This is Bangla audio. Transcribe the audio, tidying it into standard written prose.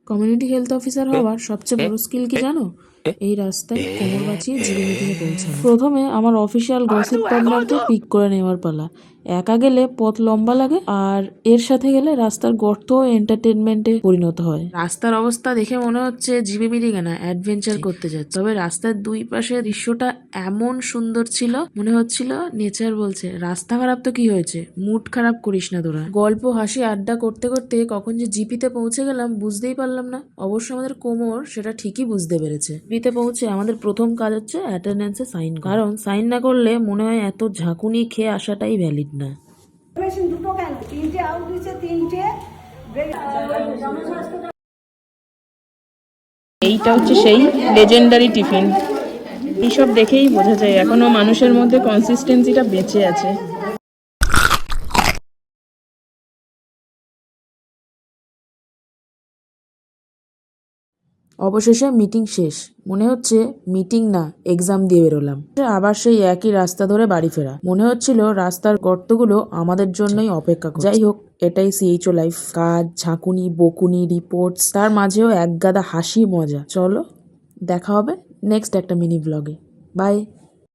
কমিউনিটি হেলথ অফিসার হওয়ার সবচেয়ে বড় স্কিল কি জানো? এই রাস্তায় কোমর বাঁচিয়ে জিবি মিটিংয়ে পৌঁছানো। প্রথমে আমার অফিসিয়াল গসিপ পার্টনারকে পিক করে নেওয়ার পালা। একা গেলে পথ লম্বা লাগে, আর এর সাথে গেলে রাস্তার গর্ত এন্টারটেনমেন্টে পরিণত হয়। রাস্তার অবস্থা দেখে মনে হচ্ছে জিবি মিটিং এ না অ্যাডভেঞ্চার করতে যাচ্ছে। তবে রাস্তার দুই পাশে দৃশ্যটা এমন সুন্দর ছিল, মনে হচ্ছিল নেচার বলছে রাস্তা খারাপ তো কি হয়েছে, মুড খারাপ করিস না তোরা। গল্প হাসি আড্ডা করতে করতে কখন যে জিপিতে পৌঁছে গেলাম বুঝতেই পারলাম না। অবশ্য আমাদের কোমর সেটা ঠিকই বুঝতে পেরেছে। জিপিতে পৌঁছে আমাদের প্রথম কাজ হচ্ছে অ্যাটেন্ডেন্সে সাইন, কারণ সাইন না করলে মনে হয় এত ঝাঁকুনি খেয়ে আসাটাই ভ্যালিড না। এইটা হচ্ছে সেই লেজেন্ডারি টিফিন। এইসব দেখেই বোঝা যায় এখনো মানুষের মধ্যে কনসিস্টেন্সিটা বেঁচে আছে। অবশেষে মিটিং শেষ। মনে হচ্ছে মিটিং না এক্সাম দিয়ে বেরোলাম। আবার সেই একই রাস্তা ধরে বাড়ি ফেরা। মনে হচ্ছিল রাস্তার গর্তগুলো আমাদের জন্যই অপেক্ষা করছে। যাই হোক, এটাই সিএইচও লাইফ। কাজ, ঝাঁকুনি, বকুনি, রিপোর্টস, তার মাঝেও একগাদা হাসি, মজা। চলো দেখা হবে নেক্সট একটা মিনি ব্লগে। বাই।